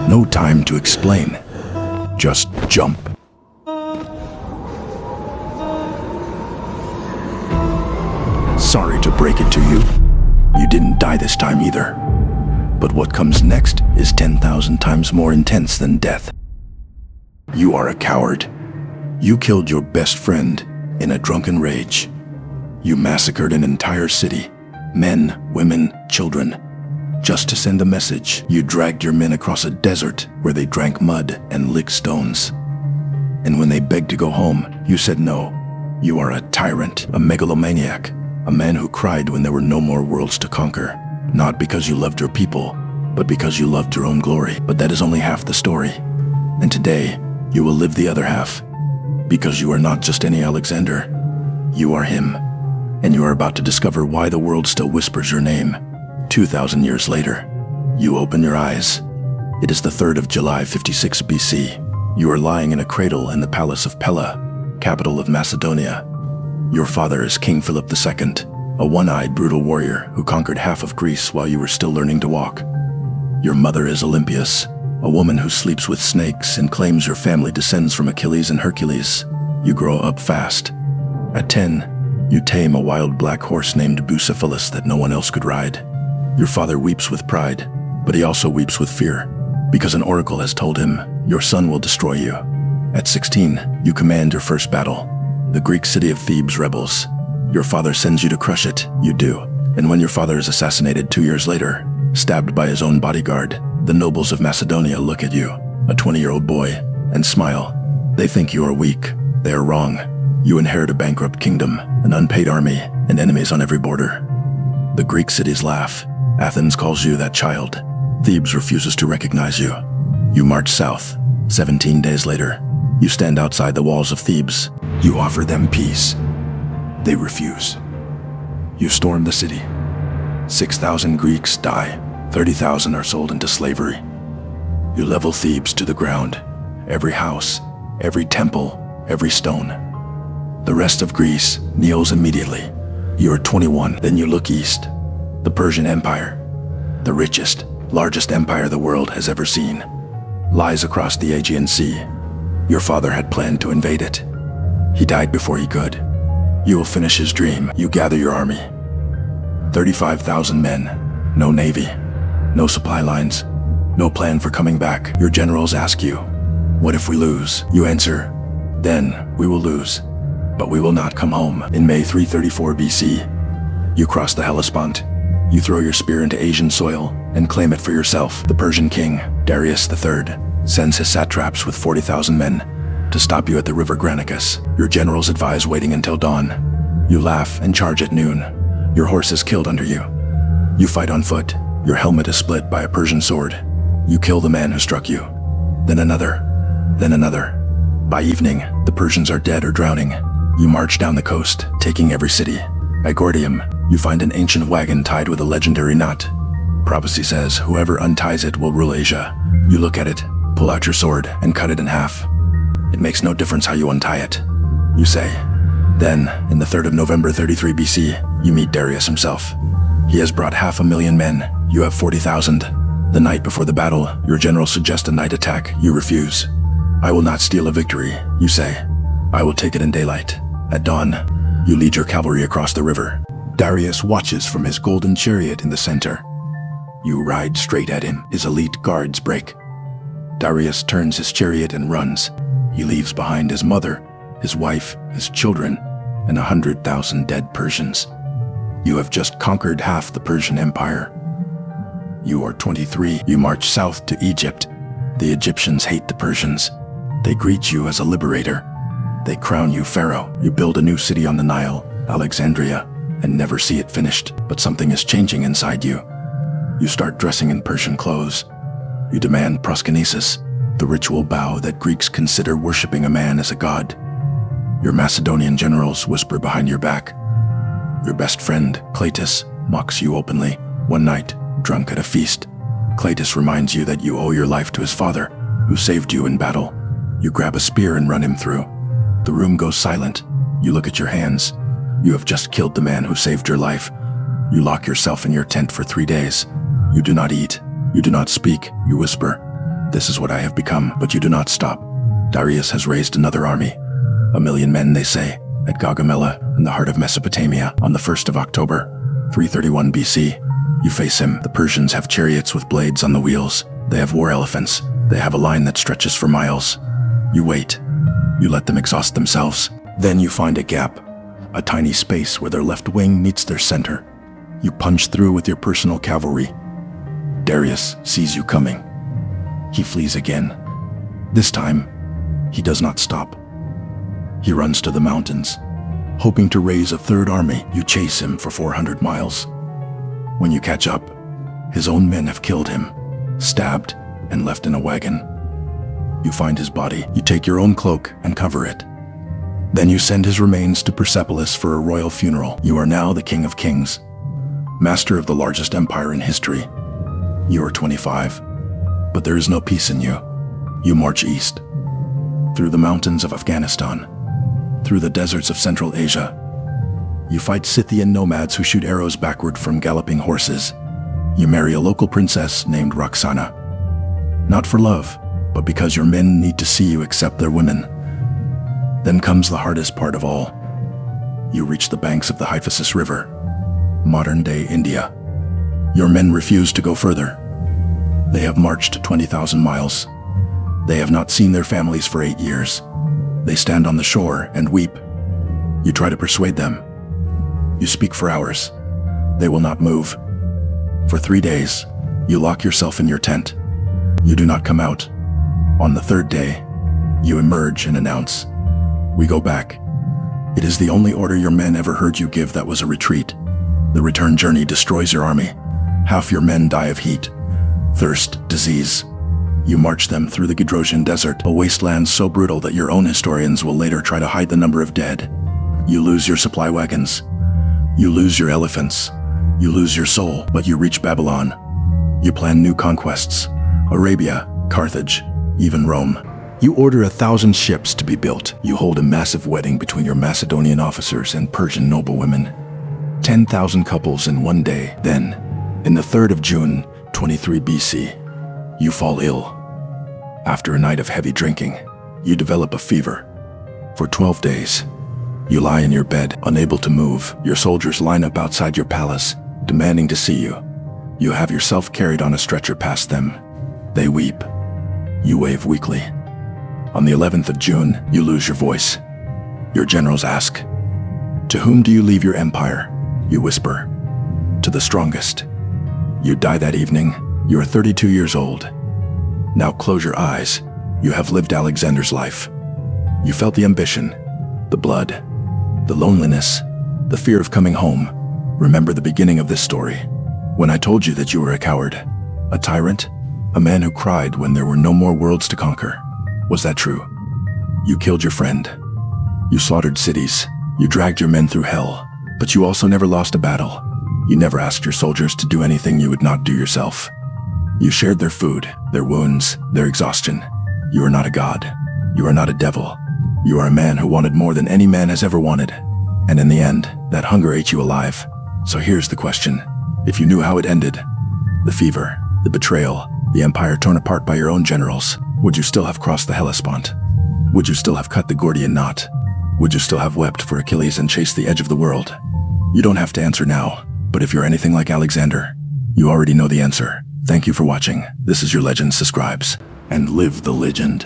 No time to explain. Just jump. Sorry to break it to you. You didn't die this time either. But what comes next is 10,000 times more intense than death. You are a coward. You killed your best friend in a drunken rage. You massacred an entire city, men, women, children. Just to send a message, you dragged your men across a desert where they drank mud and licked stones. And when they begged to go home, you said no. You are a tyrant, a megalomaniac, a man who cried when there were no more worlds to conquer. Not because you loved your people, but because you loved your own glory. But that is only half the story. And today, you will live the other half. Because you are not just any Alexander. You are him. And you are about to discover why the world still whispers your name. 2,000 years later, you open your eyes. It is the 3rd of July, 56 BC. You are lying in a cradle in the palace of Pella, capital of Macedonia. Your father is King Philip II, a one-eyed brutal warrior who conquered half of Greece while you were still learning to walk. Your mother is Olympias, a woman who sleeps with snakes and claims your family descends from Achilles and Hercules. You grow up fast. At 10, you tame a wild black horse named Bucephalus that no one else could ride. Your father weeps with pride, but he also weeps with fear, because an oracle has told him your son will destroy you. At 16, you command your first battle, the Greek city of Thebes rebels. Your father sends you to crush it, you do. And when your father is assassinated 2 years later, stabbed by his own bodyguard, the nobles of Macedonia look at you, a 20-year-old boy, and smile. They think you are weak. They are wrong. You inherit a bankrupt kingdom, an unpaid army, and enemies on every border. The Greek cities laugh. Athens calls you that child. Thebes refuses to recognize you. You march south. 17 days later, you stand outside the walls of Thebes. You offer them peace. They refuse. You storm the city. 6,000 Greeks die. 30,000 are sold into slavery. You level Thebes to the ground. Every house, every temple, every stone. The rest of Greece kneels immediately. You are 21, then you look east. The Persian Empire, the richest, largest empire the world has ever seen, lies across the Aegean Sea. Your father had planned to invade it. He died before he could. You will finish his dream. You gather your army. 35,000 men, no navy, no supply lines, no plan for coming back. Your generals ask you, what if we lose? You answer, then we will lose, but we will not come home. In May 334 BC, you cross the Hellespont. You throw your spear into Asian soil and claim it for yourself. The Persian king, Darius III, sends his satraps with 40,000 men to stop you at the river Granicus. Your generals advise waiting until dawn. You laugh and charge at noon. Your horse is killed under you. You fight on foot. Your helmet is split by a Persian sword. You kill the man who struck you. Then another. Then another. By evening, the Persians are dead or drowning. You march down the coast, taking every city. At Gordian, you find an ancient wagon tied with a legendary knot. Prophecy says whoever unties it will rule Asia. You look at it, pull out your sword, and cut it in half. It makes no difference how you untie it, you say. Then, in the 3rd of November 33 BC, you meet Darius himself. He has brought 500,000 men. You have 40,000. The night before the battle, your generals suggest a night attack. You refuse. I will not steal a victory, you say. I will take it in daylight. At dawn, you lead your cavalry across the river. Darius watches from his golden chariot in the center. You ride straight at him. His elite guards break. Darius turns his chariot and runs. He leaves behind his mother, his wife, his children, and 100,000 dead Persians. You have just conquered half the Persian Empire. You are 23. You march south to Egypt. The Egyptians hate the Persians. They greet you as a liberator. They crown you pharaoh. You build a new city on the Nile, Alexandria, and never see it finished. But something is changing inside you. You start dressing in Persian clothes. You demand proskynesis, the ritual vow that Greeks consider worshipping a man as a god. Your Macedonian generals whisper behind your back. Your best friend, Cleitus, mocks you openly. One night, drunk at a feast, Cleitus reminds you that you owe your life to his father, who saved you in battle. You grab a spear and run him through. The room goes silent. You look at your hands. You have just killed the man who saved your life. You lock yourself in your tent for 3 days. You do not eat. You do not speak. You whisper. this is what I have become, but you do not stop. Darius has raised another army. 1,000,000 men, they say, at Gaugamela, in the heart of Mesopotamia, on the 1st of October, 331 BC. You face him. The Persians have chariots with blades on the wheels. They have war elephants. They have a line that stretches for miles. You wait. You let them exhaust themselves. Then you find a gap, a tiny space where their left wing meets their center. You punch through with your personal cavalry. Darius sees you coming. He flees again. This time, he does not stop. He runs to the mountains, hoping to raise a third army. You chase him for 400 miles. When you catch up, his own men have killed him, stabbed, and left in a wagon. You find his body. You take your own cloak and cover it. Then you send his remains to Bucephalus for a royal funeral. You are now the King of Kings, master of the largest empire in history. You are 25, but there is no peace in you. You march east, through the mountains of Afghanistan, through the deserts of Central Asia. You fight Scythian nomads who shoot arrows backward from galloping horses. You marry a local princess named Roxana. Not for love, but because your men need to see you accept their women. Then comes the hardest part of all. You reach the banks of the Hyphasis River, modern-day India. Your men refuse to go further. They have marched 20,000 miles. They have not seen their families for 8 years. They stand on the shore and weep. You try to persuade them. You speak for hours. They will not move. For 3 days, you lock yourself in your tent. You do not come out. On the third day, you emerge and announce, "We go back." It is the only order your men ever heard you give that was a retreat. The return journey destroys your army. Half your men die of heat, thirst, disease. You march them through the Gedrosian Desert, a wasteland so brutal that your own historians will later try to hide the number of dead. You lose your supply wagons. You lose your elephants. You lose your soul, but you reach Babylon. You plan new conquests. Arabia, Carthage, even Rome. You order 1,000 ships to be built. You hold a massive wedding between your Macedonian officers and Persian noblewomen. 10,000 couples in one day. Then, in the 3rd of June, 23 BC, you fall ill. After a night of heavy drinking, you develop a fever. For 12 days, you lie in your bed, unable to move. Your soldiers line up outside your palace, demanding to see you. You have yourself carried on a stretcher past them. They weep. You wave weakly. On the 11th of June, you lose your voice. Your generals ask, "To whom do you leave your empire?" You whisper, "To the strongest." You die that evening. You are 32 years old. Now close your eyes. You have lived Alexander's life. You felt the ambition, the blood, the loneliness, the fear of coming home. Remember the beginning of this story, when I told you that you were a coward, a tyrant, a man who cried when there were no more worlds to conquer. Was that true? You killed your friend. You slaughtered cities. You dragged your men through hell. But you also never lost a battle. You never asked your soldiers to do anything you would not do yourself. You shared their food, their wounds, their exhaustion. You are not a god. You are not a devil. You are a man who wanted more than any man has ever wanted. And in the end, that hunger ate you alive. So here's the question. If you knew how it ended, the fever, the betrayal, the empire torn apart by your own generals, would you still have crossed the Hellespont? Would you still have cut the Gordian knot? Would you still have wept for Achilles and chased the edge of the world? You don't have to answer now, but if you're anything like Alexander, you already know the answer. Thank you for watching. This is your Legend Subscribes, and live the legend.